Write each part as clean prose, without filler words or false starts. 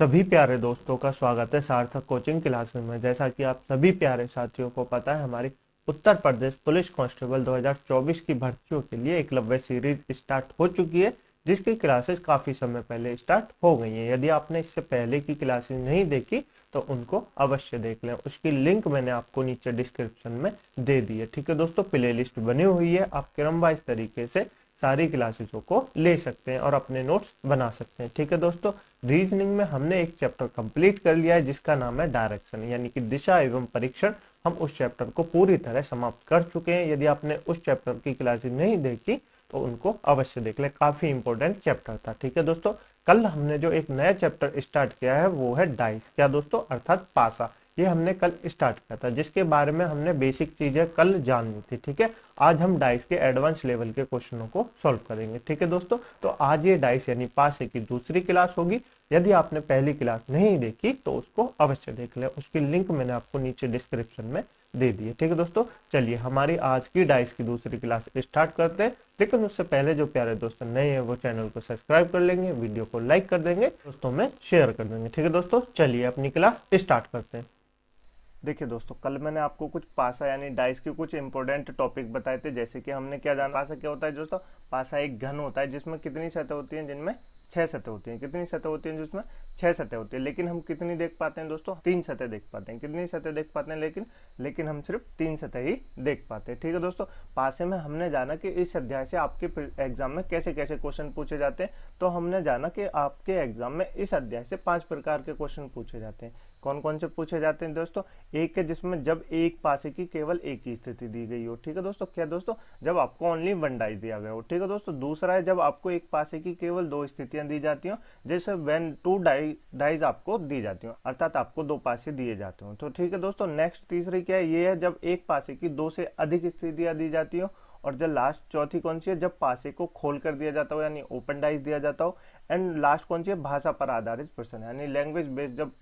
सभी प्यारे दोस्तों का स्वागत है सार्थक कोचिंग क्लासेस में। जैसा कि आप सभी प्यारे साथियों को पता है, हमारी उत्तर प्रदेश पुलिस कांस्टेबल 2024 की भर्तियों के लिए एकलव्य सीरीज स्टार्ट हो चुकी है, जिसकी क्लासेस काफी समय पहले स्टार्ट हो गई हैं। यदि आपने इससे पहले की क्लासेस नहीं देखी तो उनको अवश्य देख लें। उसकी लिंक मैंने आपको नीचे डिस्क्रिप्शन में दे दी है। ठीक है दोस्तों, प्ले लिस्ट बनी हुई है, आप क्रमवाइज तरीके से सारी क्लासेसों को ले सकते हैं और अपने नोट्स बना सकते हैं। ठीक है दोस्तों, रीजनिंग में हमने एक चैप्टर कंप्लीट कर लिया है जिसका नाम है डायरेक्शन, यानी कि दिशा एवं परीक्षण। हम उस चैप्टर को पूरी तरह समाप्त कर चुके हैं। यदि आपने उस चैप्टर की क्लासेस नहीं देखी तो उनको अवश्य देख ले, काफी इंपॉर्टेंट चैप्टर था। ठीक है दोस्तों, कल हमने जो एक नया चैप्टर स्टार्ट किया है वो है डाइस, क्या दोस्तों, अर्थात पासा। ये हमने कल स्टार्ट किया था, जिसके बारे में हमने बेसिक चीजें कल जाननी थी। ठीक है, आज हम डाइस के एडवांस लेवल के क्वेश्चनों को सॉल्व करेंगे। ठीक है दोस्तों, तो आज ये डाइस यानी पासे की दूसरी क्लास होगी। यदि आपने पहली क्लास नहीं देखी तो उसको अवश्य देख लें, उसकी लिंक मैंने आपको नीचे डिस्क्रिप्शन में दे दी है। ठीक है दोस्तों, चलिए हमारी आज की डाइस की दूसरी क्लास स्टार्ट करते हैं। लेकिन उससे पहले जो प्यारे दोस्त नए हैं वो चैनल को सब्सक्राइब कर लेंगे, वीडियो को लाइक कर देंगे, दोस्तों में शेयर कर देंगे। ठीक है दोस्तों, चलिए अपनी क्लास स्टार्ट करते हैं। देखिए दोस्तों, कल मैंने आपको कुछ पासा यानी डाइस के कुछ इंपॉर्टेंट टॉपिक बताए थे। जैसे कि हमने क्या जाना, पासा क्या होता है दोस्तों। पासा एक घन होता है जिसमें कितनी सतह होती हैं, जिनमें 6 सतह होती हैं। कितनी सतह होती हैं, जिसमें 6 सतह होती है। लेकिन हम कितनी देख पाते हैं दोस्तों, 3 सतह देख पाते हैं। कितनी सतह देख पाते हैं, लेकिन हम सिर्फ 3 सतह ही देख पाते हैं। ठीक है दोस्तों, पासे में हमने जाना कि इस अध्याय से आपके एग्जाम में कैसे कैसे क्वेश्चन पूछे जाते हैं। तो हमने जाना कि आपके एग्जाम में इस अध्याय से 5 प्रकार के क्वेश्चन पूछे जाते हैं। कौन कौन से पूछे जाते हैं दोस्तों। एक है जिसमें जब एक पासे की केवल एक ही स्थिति दी गई हो। ठीक है दोस्तों, क्या दोस्तों, जब आपको ओनली वन डाइस दिया गया हो। ठीक है दोस्तों, दूसरा है जब आपको एक पासे की केवल 2 स्थितियां दी जाती हो, जैसे व्हेन 2 डाइस आपको दी जाती हो, अर्थात आपको 2 पासे दिए जाते हो। तो ठीक है दोस्तों, नेक्स्ट तीसरी क्या है, ये है जब एक पासे की 2 से अधिक स्थितियां दी जाती हो। और जब लास्ट चौथी कौन सी है, जब पासे को खोल कर दिया जाता हो यानी ओपन डाइस दिया जाता हो। एंड लास्ट कौन सी है, भाषा पर आधारित प्रश्न यानी लैंग्वेज बेस्ड जब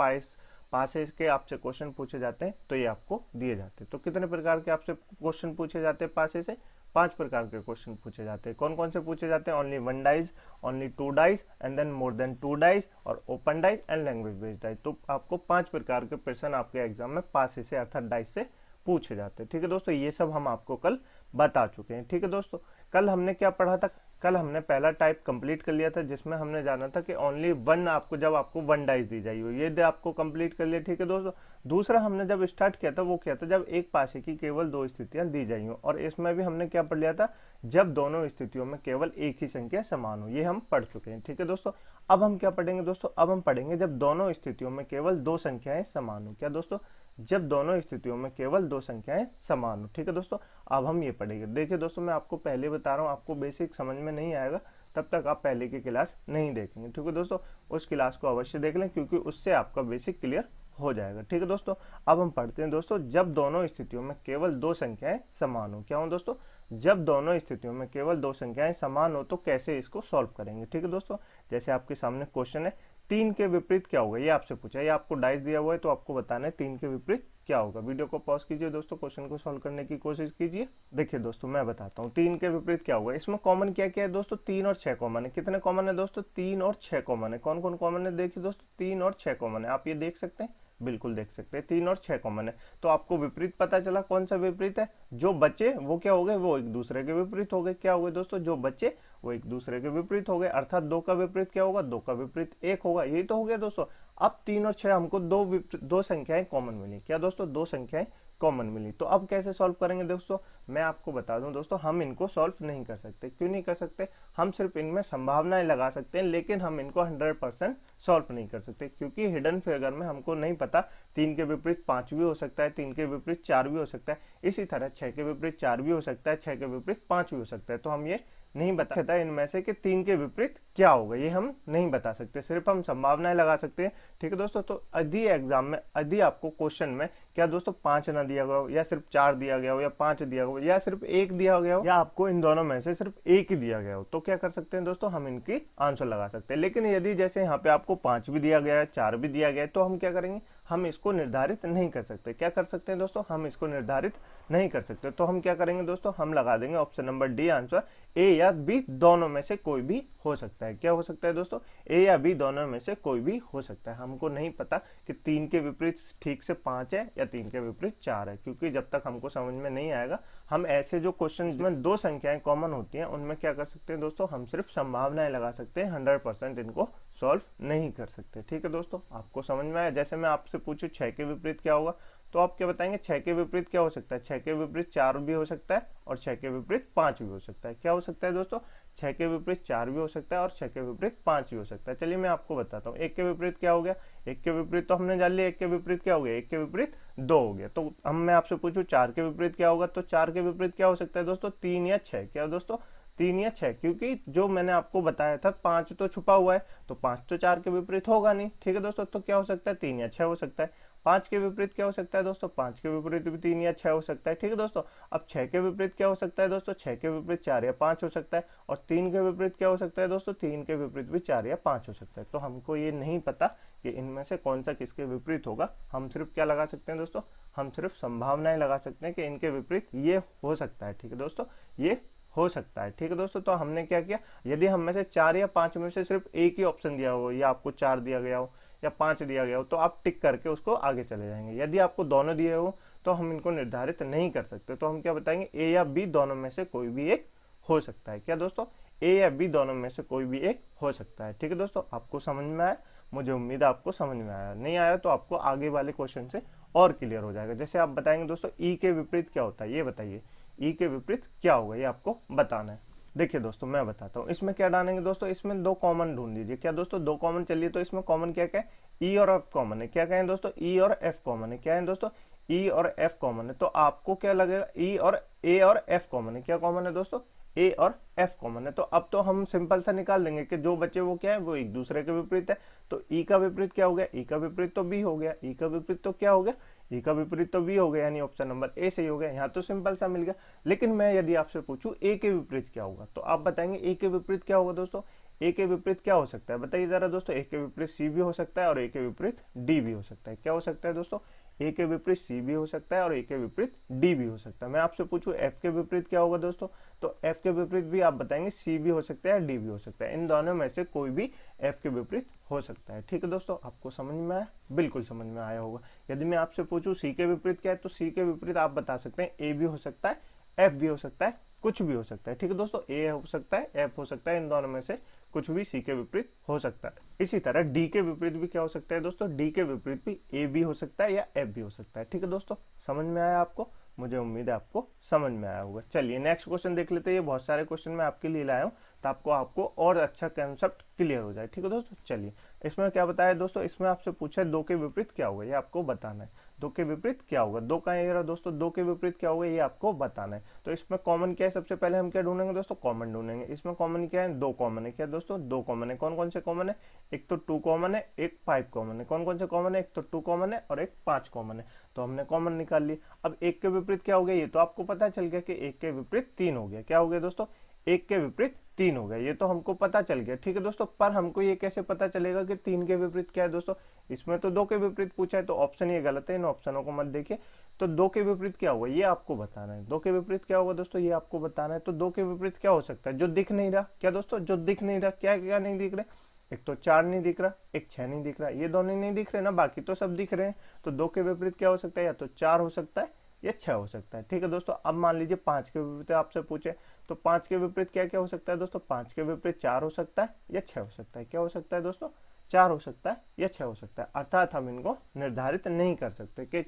पासे के आपसे क्वेश्चन पूछे जाते हैं तो ये आपको दिए जाते हैं। तो कितने प्रकार के आपसे क्वेश्चन पूछे जाते हैं पासे से, 5 प्रकार के क्वेश्चन पूछे जाते हैं। कौन कौन से पूछे जाते हैं, only one dice, only 2 dice and then more than 2 dice or open dice and language based dice. तो आपको 5 प्रकार के प्रश्न आपके एग्जाम में पासे से अर्थात डाइस से पूछे जाते हैं। ठीक है दोस्तों, ये सब हम आपको कल बता चुके हैं। ठीक है दोस्तों, कल हमने क्या पढ़ा था, कल हमने पहला टाइप कंप्लीट कर लिया था जिसमें हमने जाना था कि ओनली वन आपको, जब आपको वन डाइस दी जाएगी ये आपको कंप्लीट कर लिया। ठीक है दोस्तों, दूसरा हमने जब स्टार्ट किया था वो क्या था, जब एक पासे की केवल 2 स्थितियां दी जाएंगी। और इसमें भी हमने क्या पढ़ लिया था, जब दोनों स्थितियों में केवल एक ही संख्या समान हो, ये हम पढ़ चुके हैं। ठीक है दोस्तों, अब हम क्या पढ़ेंगे दोस्तों, अब हम पढ़ेंगे जब दोनों स्थितियों में केवल 2 संख्याएं समान हो। क्या दोस्तों, जब दोनों स्थितियों में केवल 2 संख्याएं समान हो। ठीक है दोस्तों, अब हम ये पढ़ेंगे। देखिए दोस्तों, मैं आपको पहले बता रहा हूँ, आपको बेसिक समझ में नहीं आएगा तब तक आप पहले की क्लास नहीं देखेंगे। ठीक है दोस्तों, उस क्लास को अवश्य देख लें क्योंकि उससे आपका बेसिक क्लियर हो जाएगा। ठीक है दोस्तों, अब हम पढ़ते हैं दोस्तों, जब दोनों स्थितियों में केवल 2 संख्याएं समान हो। क्या हो दोस्तों, जब दोनों स्थितियों में केवल 2 संख्याएं समान हो तो कैसे इसको सॉल्व करेंगे। ठीक है दोस्तों, जैसे आपके सामने क्वेश्चन है, 3 के विपरीत क्या होगा, ये आपसे पूछा है, ये आपको डाइस दिया हुआ है तो आपको बताना है 3 के विपरीत क्या होगा। वीडियो को पॉज कीजिए दोस्तों, क्वेश्चन को सॉल्व करने की कोशिश कीजिए। देखिए दोस्तों, मैं बताता हूँ 3 के विपरीत क्या होगा। इसमें कॉमन क्या क्या है दोस्तों, 3 और 6 कॉमन है। कितने कॉमन है दोस्तों, 3 और 6 कॉमन है। कौन कौन कॉमन है, देखिए दोस्तों, 3 और 6 कॉमन है। आप ये देख सकते हैं, बिल्कुल देख सकते हैं, 3 और 6 कॉमन है। तो आपको विपरीत पता चला, कौन सा विपरीत है, जो बचे वो क्या हो गए, वो एक दूसरे के विपरीत हो गए। क्या हो गए दोस्तों, जो बचे वो एक दूसरे के विपरीत हो गए, अर्थात 2 का विपरीत क्या होगा, 2 का विपरीत 1 होगा। यही तो हो गया दोस्तों। अब 3 और 6 हमको दो संख्याएं कॉमन मिली। क्या दोस्तों, 2 संख्याएं कॉमन मिली। तो अब कैसे सॉल्व करेंगे दोस्तों, मैं आपको बता दूं दोस्तों, हम इनको सॉल्व नहीं कर सकते। क्यों नहीं कर सकते, हम सिर्फ इनमें संभावनाएं लगा सकते हैं, लेकिन हम इनको 100% सॉल्व नहीं कर सकते क्योंकि हिडन फिगर में हमको नहीं पता 3 के विपरीत 5 भी हो सकता है, 3 के विपरीत 4 भी हो सकता है, इसी तरह 6 के विपरीत 4 भी हो सकता है, 6 के विपरीत 5 भी हो सकता है। तो हम ये नहीं बता सकता इनमें से कि 3 के विपरीत क्या होगा, ये हम नहीं बता सकते, सिर्फ हम संभावनाएं लगा सकते हैं। ठीक है दोस्तों, तो यदि एग्जाम में यदि आपको क्वेश्चन में क्या दोस्तों 5 ना दिया गया हो, या सिर्फ 4 दिया गया हो, या 5 दिया गया हो, या सिर्फ 1 दिया गया हो, या आपको इन दोनों में से सिर्फ 1 ही दिया गया हो, तो क्या कर सकते हैं दोस्तों, हम इनकी आंसर लगा सकते हैं। लेकिन यदि जैसे यहाँ पे आपको 5 भी दिया गया है, 4 भी दिया गया है, तो हम क्या करेंगे, हम इसको निर्धारित नहीं कर सकते। क्या कर सकते हैं दोस्तों, हम इसको निर्धारित नहीं कर सकते। तो हम क्या करेंगे दोस्तों, हम लगा देंगे ऑप्शन नंबर डी आंसर, ए या बी दोनों में से कोई भी हो सकता है। क्या हो सकता है दोस्तों, ए या बी दोनों में से कोई भी हो सकता है। हमको नहीं पता कि 3 के विपरीत ठीक से 5 है या 3 के विपरीत 4 है, क्योंकि जब तक हमको समझ में नहीं आएगा, हम ऐसे जो क्वेश्चन में 2 संख्याएं कॉमन होती हैं उनमें क्या कर सकते हैं दोस्तों, हम सिर्फ संभावनाएं लगा सकते हैं, 100% इनको सॉल्व नहीं कर सकते। ठीक है दोस्तों, आपको समझ में आया। जैसे मैं आपसे पूछूं 6 के विपरीत क्या होगा, तो आप क्या बताएंगे, 6 के विपरीत क्या हो सकता है, 6 के विपरीत 4 भी हो सकता है और 6 के विपरीत 5 भी हो सकता है। क्या हो सकता है दोस्तों, 6 के विपरीत 4 भी हो सकता है और 6 के विपरीत 5 भी हो सकता है। चलिए मैं आपको बताता हूँ, 1 के विपरीत क्या हो गया, 1 के विपरीत तो हमने जान लिया, 1 के विपरीत क्या हो गया, 1 के विपरीत 2 हो गया। तो हम मैं आपसे पूछूं 4 के विपरीत क्या होगा, तो 4 के विपरीत क्या हो सकता है दोस्तों, 3 या 6। क्या दोस्तों, 3 या 6, क्योंकि जो मैंने आपको बताया था 5 तो छुपा हुआ है, तो 5 तो 4 के विपरीत होगा नहीं। ठीक है दोस्तों, तो क्या हो सकता है, 3 या 6 हो सकता है। 5 के विपरीत क्या हो सकता है दोस्तों, 5 के विपरीत भी 3 या 6 हो सकता है। ठीक है दोस्तों, अब 6 के विपरीत क्या हो सकता है दोस्तों, 6 के विपरीत 4 या 5 हो सकता है। और 3 के विपरीत क्या हो सकता है दोस्तों, 3 के विपरीत भी 4 या 5 हो सकता है। तो हमको ये नहीं पता कि इनमें से कौन सा किसके विपरीत होगा। हम सिर्फ क्या लगा सकते हैं दोस्तों, हम सिर्फ संभावनाएं लगा सकते हैं कि इनके विपरीत ये हो सकता है। ठीक है दोस्तों, ये हो सकता है। ठीक है दोस्तों, तो हमने क्या किया, यदि हम में से 4 या 5 में से सिर्फ एक ही ऑप्शन दिया हो, या आपको 4 दिया गया हो या 5 दिया गया हो, तो आप टिक करके उसको आगे चले जाएंगे। यदि आपको दोनों दिए हो तो हम इनको निर्धारित नहीं कर सकते, तो हम क्या बताएंगे, ए या बी दोनों में से कोई भी एक हो सकता है। क्या दोस्तों, ए या बी दोनों में से कोई भी एक हो सकता है। ठीक है दोस्तों, आपको समझ में आया, मुझे उम्मीद है आपको समझ में आया। नहीं आया तो आपको आगे वाले क्वेश्चन से और क्लियर हो जाएगा। जैसे आप बताएंगे दोस्तों, ई के विपरीत क्या होता है, ये बताइए, ई के विपरीत क्या होगा, ये आपको बताना है। देखिए दोस्तों, मैं बताता हूँ इसमें क्या डालेंगे दोस्तों, इसमें 2 कॉमन ढूंढ लीजिए। क्या दोस्तों, 2 कॉमन, चलिए तो इसमें कॉमन क्या क्या है, ई और एफ कॉमन है। क्या कहें दोस्तों, ई और एफ कॉमन है। क्या है दोस्तों, ई और एफ कॉमन है। तो आपको क्या लगेगा, ई और ए और एफ कॉमन है। क्या कॉमन है दोस्तों, ए और एफ कॉमन है। तो अब तो हम सिंपल सा निकाल देंगे कि जो बचे वो क्या है, वो एक दूसरे के विपरीत है। तो ई का विपरीत क्या हो गया, ई का विपरीत तो बी हो गया, ई का विपरीत तो क्या हो गया, ई का विपरीत तो बी हो गया, यानी ऑप्शन नंबर ए सही हो गया। यहाँ तो सिंपल सा मिल गया। लेकिन मैं यदि आपसे पूछूं ए के विपरीत क्या होगा, तो आप बताएंगे ए के विपरीत क्या होगा दोस्तों, ए के विपरीत क्या हो सकता है, बताइए जरा दोस्तों। ए के विपरीत सी भी हो सकता है और ए के विपरीत डी भी हो सकता है। क्या हो सकता है दोस्तों, ए के विपरीत सी भी हो सकता है और ए के विपरीत डी भी हो सकता है। मैं आपसे पूछूं एफ के विपरीत क्या होगा दोस्तों, तो एफ के विपरीत भी आप बताएंगे सी भी हो सकता है, डी भी हो सकता है। इन दोनों में से कोई भी एफ के विपरीत हो सकता है। ठीक है दोस्तों, आपको समझ में आया, बिल्कुल समझ में आया होगा। यदि मैं आपसे पूछूं सी के विपरीत क्या है, तो सी के विपरीत आप बता सकते हैं ए भी हो सकता है, एफ भी हो सकता है, कुछ भी हो सकता है। ठीक है दोस्तों, ए हो सकता है, एफ हो सकता है, इन दोनों में से कुछ भी सी के विपरीत हो सकता है। इसी तरह डी के विपरीत भी क्या हो सकता है दोस्तों, डी के विपरीत भी ए भी हो सकता है या एफ भी हो सकता है। ठीक है दोस्तों, समझ में आया आपको, मुझे उम्मीद है आपको समझ में आया होगा। चलिए नेक्स्ट क्वेश्चन देख लेते हैं। ये बहुत सारे क्वेश्चन मैं आपके लिए लाया हूँ तो आपको और अच्छा कंसेप्ट क्लियर हो जाए। ठीक है दोस्तों, चलिए इसमें क्या बताया दोस्तों, इसमें आपसे पूछा है 2 के विपरीत क्या होगा, ये आपको बताना है। 2 के विपरीत क्या होगा, 2 का ये रहा दोस्तों, 2 के विपरीत क्या होगा ये आपको बताना है। तो इसमें कॉमन क्या है, सबसे पहले हम क्या ढूंढेंगे दोस्तों, कॉमन ढूंढेंगे। इसमें कॉमन क्या है, 2 कॉमन है। क्या दोस्तों, 2 कॉमन है। कौन कौन से कॉमन है, एक तो 2 कॉमन है, एक 5 कॉमन है। कौन कौन से कॉमन है, एक तो 2 कॉमन है और एक 5 कॉमन है। तो हमने कॉमन निकाल ली। अब 1 के विपरीत क्या हो गया, ये तो आपको पता चल गया कि 1 के विपरीत 3 हो गया। क्या हो गया दोस्तों, 1 के विपरीत 3 हो गया, ये तो हमको पता चल गया। ठीक है दोस्तों, पर हमको ये कैसे पता चलेगा कि 3 के विपरीत क्या है दोस्तों, इसमें तो 2 के विपरीत पूछा है, तो ऑप्शन ये गलत है, इन ऑप्शनों को मत देखिए। तो 2 के विपरीत क्या होगा ये आपको बताना है। 2 के विपरीत क्या होगा दोस्तों, ये आपको बताना है। तो 2 के विपरीत क्या हो सकता है, जो दिख नहीं रहा। क्या दोस्तों, जो दिख नहीं रहा, क्या क्या नहीं दिख रहा, एक तो 4 नहीं दिख रहा, एक 6 नहीं दिख रहा, ये दोनों नहीं दिख रहे ना, बाकी तो सब दिख रहे हैं। तो 2 के विपरीत क्या हो सकता है, या तो 4 हो सकता है या 6 हो सकता है। ठीक है दोस्तों, अब मान लीजिए 5 के विपरीत आपसे पूछे, तो 5 के विपरीत क्या क्या हो सकता है दोस्तों, 5 के विपरीत 4 हो सकता है या 6 हो सकता है। क्या हो सकता है दोस्तों, 4 हो सकता है या 6 हो सकता है। अर्थात हम इनको निर्धारित नहीं कर सकते कि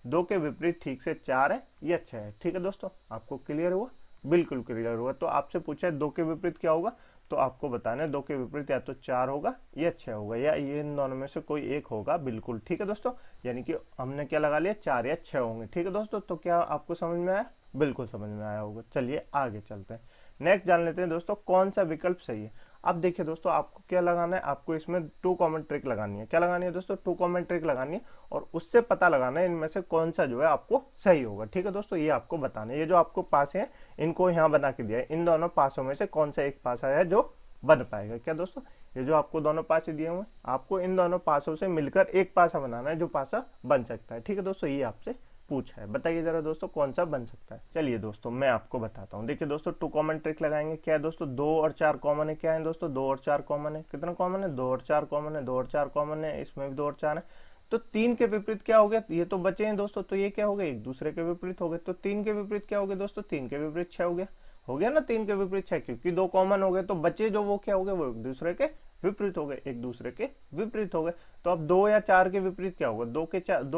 2 के विपरीत ठीक से 4 है या 6 है। ठीक है दोस्तों, आपको क्लियर हुआ, बिल्कुल क्लियर हुआ। तो आपसे पूछा है 2 के विपरीत क्या होगा, तो आपको बताना है 2 के विपरीत या तो 4 होगा या 6 होगा, या ये इन दोनों में से कोई एक होगा। बिल्कुल ठीक है दोस्तों, यानी कि हमने क्या लगा लिया, 4 या 6 होंगे। ठीक है दोस्तों, तो क्या आपको समझ में आया, बिल्कुल समझ में आया होगा। चलिए आगे चलते हैं, नेक्स्ट जान लेते हैं दोस्तों कौन सा विकल्प सही है। अब देखिए दोस्तों, आपको क्या लगाना है, आपको इसमें 2 कॉमन ट्रिक लगानी है। क्या लगानी है दोस्तों, 2 कॉमन ट्रिक लगानी है और उससे पता लगाना है इनमें से कौन सा जो है आपको सही होगा। ठीक है दोस्तों, ये आपको बताना है। ये जो आपको पास है इनको यहाँ बना के दिया है, इन दोनों पासों में से कौन सा एक पास है जो बन पाएगा। क्या दोस्तों, ये जो आपको दोनों पासे दिए हुए हैं, आपको इन दोनों पासों से मिलकर एक पासा बनाना है जो पासा बन सकता है। ठीक है दोस्तों, ये आपसे पूछा है, बताइए जरा दोस्तों कौन सा बन सकता है। चलिए दोस्तों मैं आपको बताता हूँ। देखिए दोस्तों, 2 कॉमन ट्रिक लगाएंगे। क्या है दोस्तों, 2 और 4 कॉमन है। क्या है दोस्तों, 2 और 4 कॉमन है। कितना कॉमन है, 2 और 4 कॉमन है। 2 और 4 कॉमन है, इसमें भी 2 और 4 है। तो 3 के विपरीत क्या हो गया, ये तो बचे हैं दोस्तों, तो ये क्या हो गए, एक दूसरे के विपरीत हो गए। तो 3 के विपरीत क्या हो गया दोस्तों, 3 के विपरीत 6 हो गया ना। 3 के विपरीत 6, क्योंकि 2 कॉमन हो गए तो बचे जो वो क्या हो गए, वो एक दूसरे के विपरीत हो गए, एक दूसरे के विपरीत हो गए। तो अब 2 या 4 के विपरीत क्या होगा, 2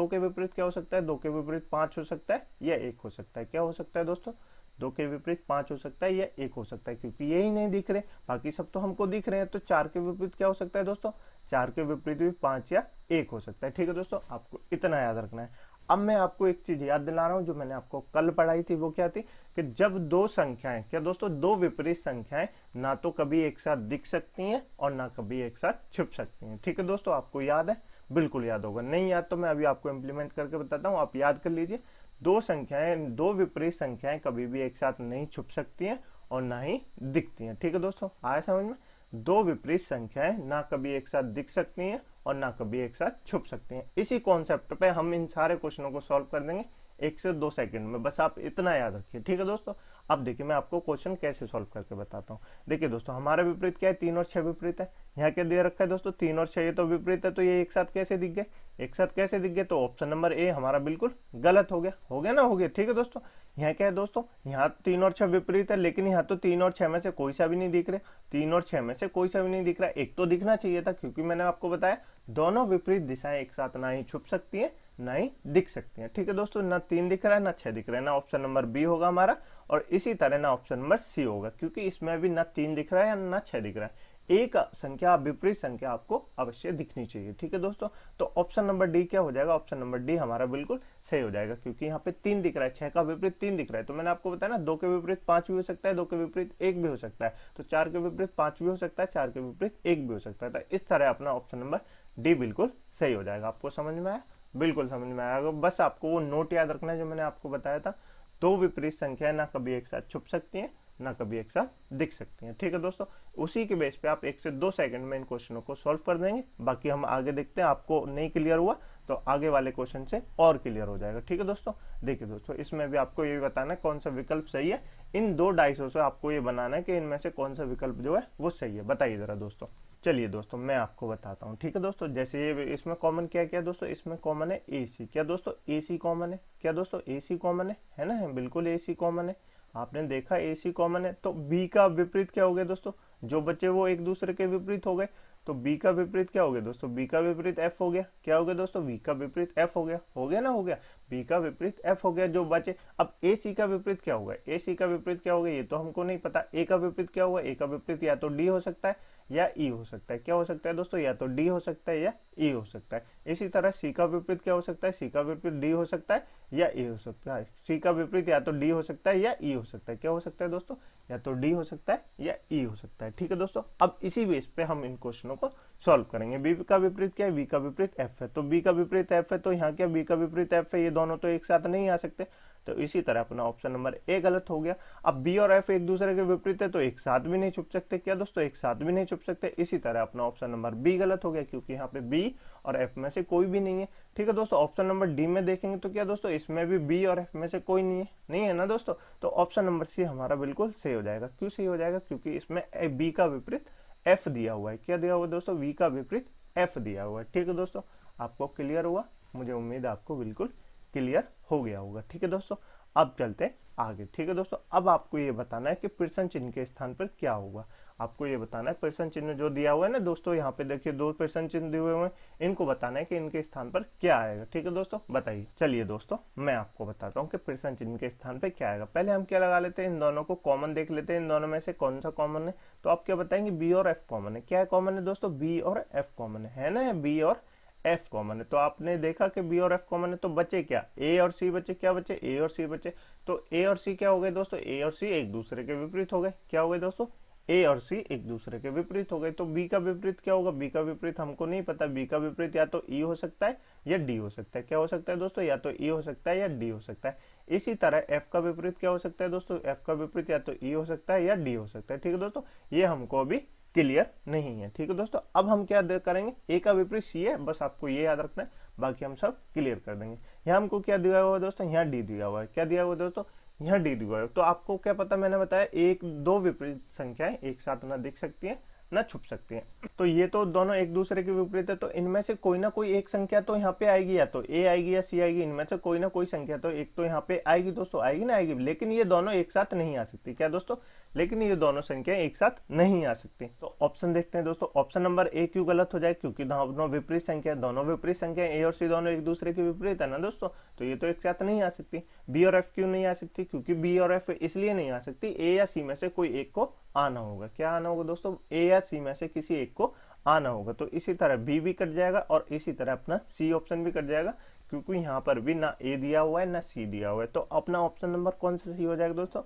के विपरीत क्या हो सकता है, 2 के विपरीत 5 हो सकता है या 1 हो सकता है। क्या हो सकता है दोस्तों, 2 के विपरीत 5 हो सकता है या 1 हो सकता है, क्योंकि यही नहीं दिख रहे, बाकी सब तो हमको दिख रहे हैं। तो 4 के विपरीत क्या हो सकता है दोस्तों, 4 के विपरीत भी 5 या 1 हो सकता है। ठीक है दोस्तों, आपको इतना याद रखना है। अब मैं आपको एक चीज याद दिला रहा हूं जो मैंने आपको कल पढ़ाई थी। वो क्या थी कि जब दो संख्याएं, क्या दोस्तों, दो विपरीत संख्याएं ना तो कभी एक साथ दिख सकती हैं और ना कभी एक साथ छुप सकती हैं। ठीक है दोस्तों, आपको याद है, बिल्कुल याद होगा। नहीं याद तो मैं अभी आपको इंप्लीमेंट करके बताता हूँ, आप याद कर लीजिए। दो संख्याएं, दो विपरीत संख्याएं कभी भी एक साथ नहीं छुप सकती हैं और ना ही दिखती हैं। ठीक है दोस्तों, आया समझ में। दो विपरीत संख्याएं ना कभी एक साथ दिख सकती हैं और ना कभी एक साथ छुप सकती हैं। इसी कॉन्सेप्ट पे हम इन सारे क्वेश्चनों को सॉल्व कर देंगे 1 से 2 सेकंड में, बस आप इतना याद रखिए। ठीक है दोस्तों, अब देखिए मैं आपको क्वेश्चन कैसे सॉल्व करके बताता हूँ। देखिए दोस्तों, हमारा विपरीत क्या है, 3 और 6 विपरीत है। यहाँ क्या दे रखा है दोस्तों, 3 और 6, ये तो विपरीत है, तो ये एक साथ कैसे दिख गए, एक साथ कैसे दिख गए, तो ऑप्शन नंबर ए हमारा बिल्कुल गलत हो गया ना, हो गया। ठीक है दोस्तों, यहाँ क्या है दोस्तों, यहाँ 3 और 6 विपरीत है, लेकिन यहाँ तो 3 और 6 में से कोई सा भी नहीं दिख रहे। 3 और 6 में से कोई सा भी नहीं दिख रहा, एक तो दिखना चाहिए था, क्योंकि मैंने आपको बताया दोनों विपरीत दिशाएं एक साथ ना ही छुप सकती हैं ना ही दिख सकती हैं। ठीक है दोस्तों, ना 3 दिख रहा है ना 6 दिख रहा है, ना ऑप्शन नंबर बी होगा हमारा, और इसी तरह ना ऑप्शन नंबर सी होगा, क्योंकि इसमें भी ना 3 दिख रहा है ना 6 दिख रहा है। एक संख्या, विपरीत संख्या आपको अवश्य दिखनी चाहिए। ठीक है दोस्तों, तो ऑप्शन नंबर डी क्या हो जाएगा, ऑप्शन नंबर डी हमारा बिल्कुल सही हो जाएगा, क्योंकि यहाँ पे 3 दिख रहा है, 6 का विपरीत 3 दिख रहा है। तो मैंने आपको बताया ना, 2 के विपरीत 5 भी हो सकता है, 2 के विपरीत 1 भी हो सकता है, तो 4 के विपरीत 5 भी हो सकता है, 4 के विपरीत 1 भी हो सकता है। तो इस तरह अपना ऑप्शन नंबर डी बिल्कुल सही हो जाएगा। आपको समझ में आया, बिल्कुल समझ में आएगा। बस आपको वो नोट याद रखना है जो मैंने आपको बताया था, दो विपरीत संख्याएं ना कभी एक साथ छुप सकती हैं ना कभी एक साथ दिख सकती हैं। ठीक है दोस्तों, उसी के बेस पे आप 1 से 2 सेकंड में इन क्वेश्चनों को सॉल्व कर देंगे। बाकी हम आगे देखते हैं, आपको नहीं क्लियर हुआ तो आगे वाले क्वेश्चन से और क्लियर हो जाएगा। ठीक है दोस्तों, देखिए दोस्तों, इसमें भी आपको ये बताना है कौन सा विकल्प सही है। इन दो डाइसों से आपको ये बनाना है कि इनमें से कौन सा विकल्प जो है वो सही है। बताइए जरा दोस्तों। चलिए दोस्तों, मैं आपको बताता हूँ। ठीक है दोस्तों, जैसे ये इसमें कॉमन क्या क्या दोस्तों, इसमें कॉमन है एसी। क्या दोस्तों, एसी कॉमन है। क्या दोस्तों, एसी कॉमन है ना, बिल्कुल एसी कॉमन है। आपने देखा एसी कॉमन है, तो बी का विपरीत क्या हो गया दोस्तों, जो बच्चे वो एक दूसरे के विपरीत हो गए। तो बी का विपरीत क्या हो गया दोस्तों, बी का विपरीत एफ हो गया। क्या हो गया दोस्तों, बी का विपरीत एफ हो गया ना, हो गया। बी का विपरीत एफ हो गया जो बचे। अब ए सी का विपरीत क्या होगा, ए सी का विपरीत क्या होगा, ये तो हमको नहीं पता। ए का विपरीत क्या होगा, ए का विपरीत या तो डी हो सकता है या ई हो सकता है। क्या हो सकता है दोस्तों, या तो डी हो सकता है या ई हो सकता है। इसी तरह सी का विपरीत क्या हो सकता है, सी का विपरीत डी हो सकता है या ई हो सकता है। सी का विपरीत या तो डी हो सकता है या ई हो सकता है। क्या हो सकता है दोस्तों, या तो डी हो सकता है या ई हो सकता है। ठीक है दोस्तों, अब इसी बेस पे हम इन क्वेश्चनों को सॉल्व करेंगे। बी का विपरीत क्या है, बी का विपरीत एफ है, तो बी का विपरीत एफ है, तो यहाँ क्या बी का विपरीत एफ है, ये दोनों तो एक साथ नहीं आ सकते। तो इसी तरह अपना ऑप्शन नंबर ए गलत हो गया। अब बी और एफ एक दूसरे के विपरीत है, तो एक साथ भी नहीं छुप सकते। क्या दोस्तों, एक साथ भी नहीं छुप सकते। इसी तरह अपना ऑप्शन नंबर बी गलत हो गया, क्योंकि यहाँ पे बी और एफ में से कोई भी नहीं है। ठीक है दोस्तों, ऑप्शन नंबर डी में देखेंगे तो क्या दोस्तों, इसमें भी बी और एफ में से कोई नहीं है ना दोस्तों। तो ऑप्शन नंबर सी हमारा बिल्कुल सही हो जाएगा। क्यों सही हो जाएगा, क्योंकि इसमें बी का विपरीत एफ दिया हुआ है। क्या दिया हुआ है दोस्तों, बी का विपरीत एफ दिया हुआ है। ठीक है दोस्तों, आपको क्लियर हुआ, मुझे उम्मीद है आपको बिल्कुल क्लियर हो गया होगा। ठीक है दोस्तों, अब चलते हैं आगे। ठीक है दोस्तों, अब आपको ये बताना है कि प्रश्न चिन्ह के स्थान पर क्या होगा। आपको ये बताना है प्रश्न चिन्ह जो दिया हुआ है ना दोस्तों, यहाँ पे देखिए 2 प्रश्न चिन्ह दिए हुए हैं, इनको बताना है कि इनके स्थान पर क्या आएगा। ठीक है दोस्तों, बताइए। चलिए दोस्तों, मैं आपको बताता हूँ कि प्रश्न चिन्ह के स्थान पर क्या आएगा। पहले हम क्या लगा लेते हैं, इन दोनों को कॉमन देख लेते हैं, इन दोनों में से कौन सा कॉमन है। तो आप क्या बताएंगे, बी और एफ कॉमन है। क्या है कॉमन है दोस्तों, बी और एफ कॉमन है ना, बी और एफ कॉमन है। तो आपने देखा कि बी और एफ कॉमन है, तो बचे क्या, ए और सी बचे। क्या बचे, ए और सी बचे। तो ए और सी क्या हो गए दोस्तों, ए और सी एक दूसरे के विपरीत हो गए। क्या हो गए दोस्तों, ए और सी एक दूसरे के विपरीत हो गए। तो बी का विपरीत क्या होगा, बी का विपरीत हमको नहीं पता। बी का विपरीत या तो ई हो सकता है या डी हो सकता है। क्या हो सकता है दोस्तों, या तो ई हो सकता है या डी हो सकता है। इसी तरह एफ का विपरीत क्या हो सकता है दोस्तों, एफ का विपरीत या तो ई हो सकता है या डी हो सकता है। ठीक है दोस्तों, ये हमको अभी क्लियर नहीं है। ठीक है दोस्तों, अब हम क्या करेंगे, ए का विपरीत सी है, बस आपको ये याद रखना है, बाकी हम सब क्लियर कर देंगे। यहाँ हमको क्या दिया हुआ है दोस्तों, यहाँ डी दिया हुआ है, क्या दिया हुआ है दोस्तों, यहाँ डी दिया हुआ है। तो आपको क्या पता, मैंने बताया एक दो विपरीत संख्याएं एक साथ ना दिख सकती हैं ना छुप सकती हैं। तो ये तो दोनों एक दूसरे के विपरीत है, तो इनमें से कोई ना कोई एक संख्या तो यहाँ पे आएगी, या तो ए आएगी या सी आएगी, इनमें से कोई ना कोई संख्या तो एक तो यहाँ पे आएगी दोस्तों, आएगी ना आएगी, लेकिन ये दोनों एक साथ नहीं आ सकती। क्या दोस्तों, लेकिन ये दोनों संख्या एक साथ नहीं आ सकती। तो ऑप्शन देखते हैं दोस्तों, ऑप्शन नंबर ए क्यों गलत हो जाए, क्योंकि दोनों विपरीत संख्या, दोनों विपरीत संख्या ए और सी दोनों एक दूसरे के विपरीत है ना दोस्तों, तो ये तो एक साथ नहीं आ सकती। बी और एफ क्यों नहीं आ सकती, क्योंकि बी और एफ इसलिए नहीं आ सकती, ए या सी में से कोई एक को आना होगा। क्या आना होगा दोस्तों, ए या सी में से किसी एक को आना होगा। तो इसी तरह बी भी कट जाएगा और इसी तरह अपना सी ऑप्शन भी कट जाएगा, क्योंकि यहाँ पर भी ना ए दिया हुआ है ना सी दिया हुआ है। तो अपना ऑप्शन नंबर कौन सा सही हो जाएगा दोस्तों,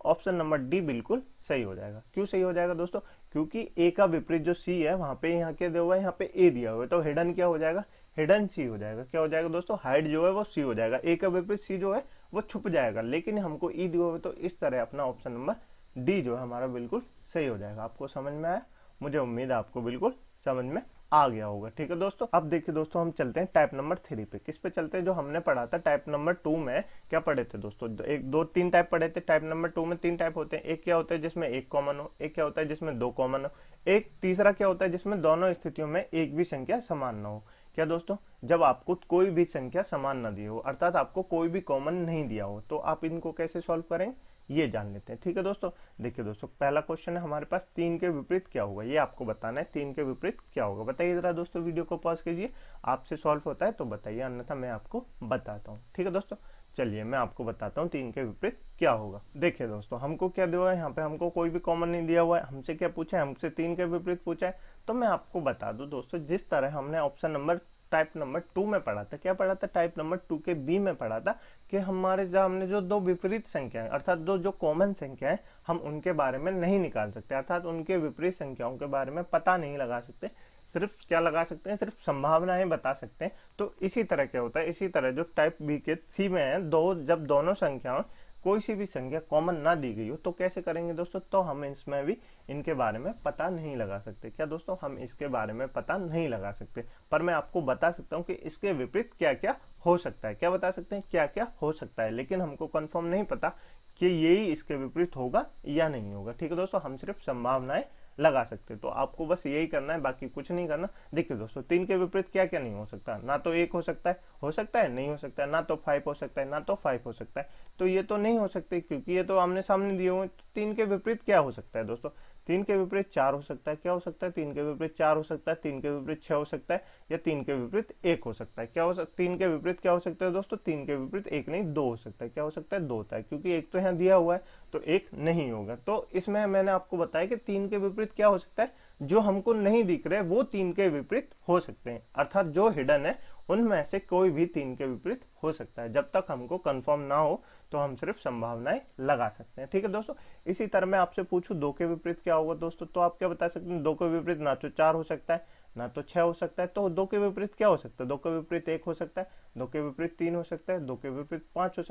ऑप्शन नंबर डी बिल्कुल सही हो जाएगा। क्यों सही हो जाएगा दोस्तों, क्योंकि ए का विपरीत जो सी है वहां पे यहाँ क्या दिया हुआ है, यहाँ पे ए दिया हुआ है, तो हिडन क्या हो जाएगा, हिडन सी हो जाएगा। क्या हो जाएगा दोस्तों, हाइड जो है वो सी हो जाएगा, ए का विपरीत सी जो है वो छुप जाएगा, लेकिन हमको ई दिया हुआ है, तो इस तरह अपना ऑप्शन नंबर डी जो है हमारा बिल्कुल सही हो जाएगा। आपको समझ में आया, मुझे उम्मीद है आपको बिल्कुल समझ में आ गया होगा। ठीक है दोस्तों, अब देखिए दोस्तों, हम चलते हैं टाइप नंबर 3 पे। किस पे चलते हैं, जो हमने पढ़ा था टाइप नंबर 2 में। क्या पढ़े थे दोस्तों, एक दो तीन टाइप पढ़े थे। टाइप नंबर 2 में 3 टाइप होते हैं। एक क्या होता है जिसमें एक कॉमन हो, एक क्या होता है जिसमें दो कॉमन हो, एक तीसरा क्या होता है जिसमें दोनों स्थितियों में एक भी संख्या समान ना हो। क्या दोस्तों, जब आपको कोई भी संख्या समान ना दी हो, अर्थात आपको कोई भी कॉमन नहीं दिया हो, तो आप इनको कैसे सॉल्व करेंगे ये जान लेते हैं। ठीक है दोस्तों, देखिए दोस्तों, पहला क्वेश्चन है हमारे पास, 3 के विपरीत क्या होगा, ये आपको बताना है। 3 के विपरीत क्या होगा, बताइए जरा दोस्तों, वीडियो को पॉज कीजिए, आपसे सॉल्व होता है तो बताइए, अन्यथा मैं आपको बताता हूँ। ठीक है दोस्तों, चलिए मैं आपको बताता हूँ 3 के विपरीत क्या होगा। देखिए दोस्तों, हमको क्या दिया हुआ है, यहाँ पे हमको कोई भी कॉमन नहीं दिया हुआ है, हमसे क्या पूछा है, हमसे 3 के विपरीत पूछा है। तो मैं आपको बता दूं दोस्तों, जिस तरह हमने ऑप्शन नंबर टाइप नंबर 2 में पढ़ा था, क्या पढ़ा था, टाइप नंबर 2 के बी में पढ़ा था कि हमारे जो हमने जो दो विपरीत संख्याएं, अर्थात दो जो कॉमन संख्याएं, हम उनके बारे में नहीं निकाल सकते, अर्थात उनके विपरीत संख्याओं के बारे में पता नहीं लगा सकते, सिर्फ क्या लगा सकते हैं, सिर्फ संभावनाएं बता सकते हैं। तो इसी तरह क्या होता है, इसी तरह जो टाइप बी के सी में है, जब दोनों संख्याओं कोई सी भी संख्या कॉमन ना दी गई हो, तो कैसे करेंगे दोस्तों, तो हम इसमें भी इनके बारे में पता नहीं लगा सकते। क्या दोस्तों, हम इसके बारे में पता नहीं लगा सकते, पर मैं आपको बता सकता हूँ कि इसके विपरीत क्या क्या हो सकता है। क्या बता सकते हैं, क्या क्या हो सकता है, लेकिन हमको कंफर्म नहीं पता कि यही इसके विपरीत होगा या नहीं होगा। ठीक है दोस्तों, हम सिर्फ संभावनाएं लगा सकते, तो आपको बस यही करना है, बाकी कुछ नहीं करना। देखिए दोस्तों, 3 के विपरीत क्या क्या नहीं हो सकता, ना तो 1 हो सकता है नहीं हो सकता है, ना तो 5 हो सकता है, ना तो 5 हो सकता है, तो ये तो नहीं हो सकते, क्योंकि ये तो आमने सामने दिए हुए। तो 3 के विपरीत क्या हो सकता है दोस्तों, 3 के विपरीत 4 हो सकता है। क्या हो सकता है, 3 के विपरीत 4 हो सकता है, 3 के विपरीत 6 हो सकता है, या 3 के विपरीत 1 हो सकता है। क्या हो सकता है, 3 के विपरीत क्या हो सकता है दोस्तों, 3 के विपरीत 1 नहीं 2 हो सकता है। क्या हो सकता है, 2 होता है, क्योंकि 1 तो यहाँ दिया हुआ है, तो 1 नहीं होगा। तो इसमें मैंने आपको बताया कि 3 के विपरीत क्या हो सकता है, जो हमको नहीं दिख रहे वो 3 के विपरीत हो सकते हैं, अर्थात जो हिडन है उनमें से कोई भी 3 के विपरीत हो सकता है। जब तक हमको कंफर्म ना हो तो हम सिर्फ संभावनाएं लगा सकते हैं। ठीक है दोस्तों, इसी तरह मैं आपसे पूछूं 2 के विपरीत क्या होगा दोस्तों, तो आप क्या बता सकते हैं, 2 के विपरीत ना तो 4 हो सकता है ना तो 6 हो सकता है, तो 2 के विपरीत क्या हो सकता है, 2 के विपरीत 1 हो सकता है, 2 के विपरीत 3 हो सकता है, 2 के विपरीत 5 हो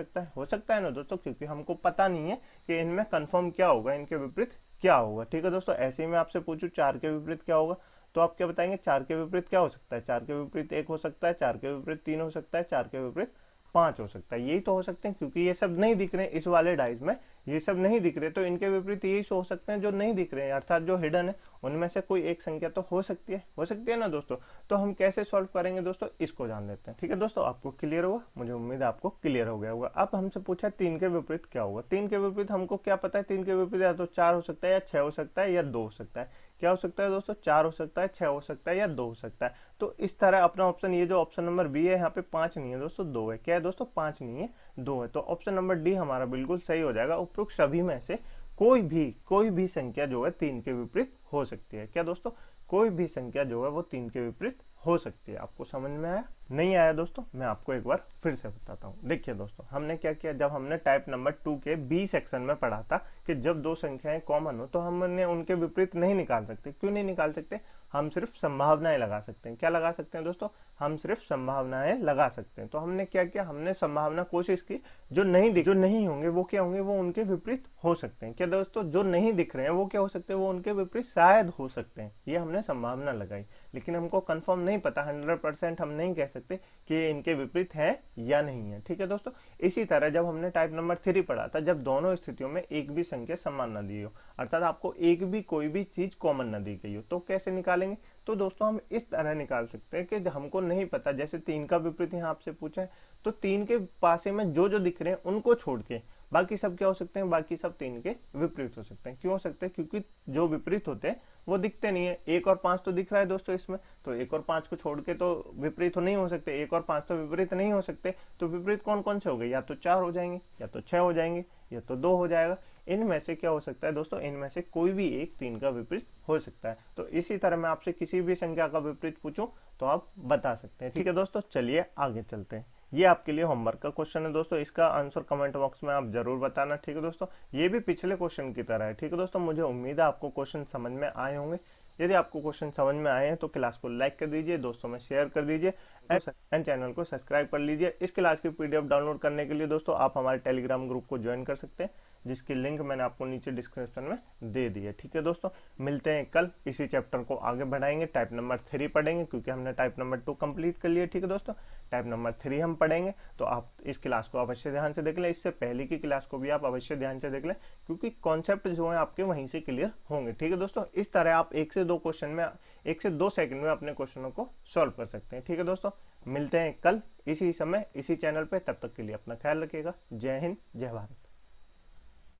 सकता है ना दोस्तों, क्योंकि हमको पता नहीं है कि इनमें कंफर्म क्या होगा, इनके विपरीत क्या होगा। ठीक है दोस्तों, ऐसे ही मैं आपसे पूछूं 4 के विपरीत क्या होगा, तो आप क्या बताएंगे, 4 के विपरीत क्या हो सकता है, 4 के विपरीत 1 हो सकता है, 4 के विपरीत 3 हो सकता है, 4 के विपरीत 5 हो सकता है। यही तो हो सकते हैं, क्योंकि ये सब नहीं दिख रहे हैं इस वाले डाइस में, ये सब नहीं दिख रहे, तो इनके विपरीत यही हो सकते हैं जो नहीं दिख रहे हैं, अर्थात जो हिडन है उनमें से कोई एक संख्या तो हो सकती है ना दोस्तों। तो हम कैसे सॉल्व करेंगे दोस्तों, इसको जान लेते हैं। ठीक है दोस्तों, आपको क्लियर हुआ, मुझे उम्मीद है आपको क्लियर हो गया होगा। अब हमसे पूछा 3 के विपरीत क्या होगा, 3 के विपरीत हमको क्या पता है, 3 के विपरीत या तो 4 हो सकता है, या 6 हो सकता है, या 2 हो सकता है। क्या हो सकता है दोस्तों, 4 हो सकता है, 6 हो सकता है, या 2 हो सकता है। तो इस तरह अपना ऑप्शन, ये जो ऑप्शन नंबर बी है, यहाँ पे 5 नहीं है दोस्तों, 2 है। क्या है दोस्तों, 5 नहीं है 2 है, तो ऑप्शन नंबर डी हमारा बिल्कुल सही हो जाएगा। उपरोक्त सभी में से कोई भी संख्या जो है 3 के विपरीत हो सकती है। क्या दोस्तों, कोई भी संख्या जो है वो 3 के विपरीत हो सकती है। आपको समझ में आया, नहीं आया दोस्तों, मैं आपको एक बार फिर से बताता हूँ। देखिए दोस्तों, हमने क्या किया, जब हमने टाइप नंबर 2 के बी सेक्शन में पढ़ा था कि जब दो संख्याएं कॉमन हो तो हमने उनके विपरीत नहीं निकाल सकते। क्यों नहीं निकाल सकते? हम सिर्फ संभावनाएं लगा सकते हैं। क्या लगा सकते हैं दोस्तों? हम सिर्फ संभावनाएं लगा सकते हैं। तो हमने क्या किया, हमने संभावना कोशिश की जो नहीं होंगे वो क्या होंगे, वो उनके विपरीत हो सकते हैं। क्या दोस्तों, जो नहीं दिख रहे हैं वो क्या हो सकते हैं, वो उनके विपरीत शायद हो सकते हैं। ये हमने संभावना लगाई, लेकिन हमको कंफर्म नहीं पता, 100% हम नहीं कह सकते कि इनके विपरीत है या नहीं है। ठीक है दोस्तों, इसी तरह जब हमने टाइप नंबर 3 पढ़ा था, जब दोनों स्थितियों में एक भी संख्या समान न दी हो, अर्थात आपको एक भी कोई भी चीज कॉमन न दी गई हो, तो कैसे निकालेंगे? तो दोस्तों हम इस तरह निकाल सकते हैं कि हमको नहीं पता, जैसे 3 का विपरीत यहाँ आपसे पूछा है, तो 3 के पासे में जो जो दिख रहे हैं उनको छोड़ के बाकी सब क्या हो सकते हैं, बाकी सब 3 के विपरीत हो सकते हैं। क्यों हो सकते हैं? क्योंकि जो विपरीत होते हैं वो दिखते नहीं है। 1 और 5 तो दिख रहा है दोस्तों इसमें, तो 1 और 5 को छोड़ के तो विपरीत तो नहीं हो सकते, 1 और 5 तो विपरीत नहीं हो सकते। तो विपरीत कौन कौन से हो गए? या तो 4 हो जाएंगे, या तो 6 हो जाएंगे, या तो 2 हो जाएगा। इनमें से क्या हो सकता है दोस्तों? इनमें से कोई भी एक 3 का विपरीत हो सकता है। तो इसी तरह मैं आपसे किसी भी संख्या का विपरीत पूछूं तो आप बता सकते हैं। ठीक है दोस्तों, चलिए आगे चलते हैं। ये आपके लिए होमवर्क का क्वेश्चन है दोस्तों, इसका आंसर कमेंट बॉक्स में आप जरूर बताना। ठीक है दोस्तों, ये भी पिछले क्वेश्चन की तरह है। ठीक है दोस्तों, मुझे उम्मीद है आपको क्वेश्चन समझ में आए होंगे। यदि आपको क्वेश्चन समझ में आए हैं तो क्लास को लाइक कर दीजिए, दोस्तों में शेयर कर दीजिए एंड चैनल को सब्सक्राइब कर लीजिए। इस क्लास की पीडीएफ डाउनलोड करने के लिए दोस्तों आप हमारे टेलीग्राम ग्रुप को ज्वाइन कर सकते हैं, जिसकी लिंक मैंने आपको नीचे डिस्क्रिप्शन में दे दी है। ठीक है दोस्तों, मिलते हैं कल, इसी चैप्टर को आगे बढ़ाएंगे। टाइप नंबर 3 पढ़ेंगे क्योंकि हमने टाइप नंबर 2 कंप्लीट कर लिया। ठीक है दोस्तों, टाइप नंबर 3 हम पढ़ेंगे, तो आप इस क्लास को अवश्य ध्यान से देख लें। इससे पहले की क्लास को भी आप अवश्य ध्यान से देख लें, क्योंकि कॉन्सेप्ट जो है आपके वहीं से क्लियर होंगे। ठीक है दोस्तों, इस तरह आप 1 से 2 क्वेश्चन में 1 से 2 सेकंड में अपने क्वेश्चनों को सॉल्व कर सकते हैं। ठीक है दोस्तों, मिलते हैं कल इसी समय इसी चैनल पे। तब तक के लिए अपना ख्याल रखिएगा। जय हिंद, जय भारत।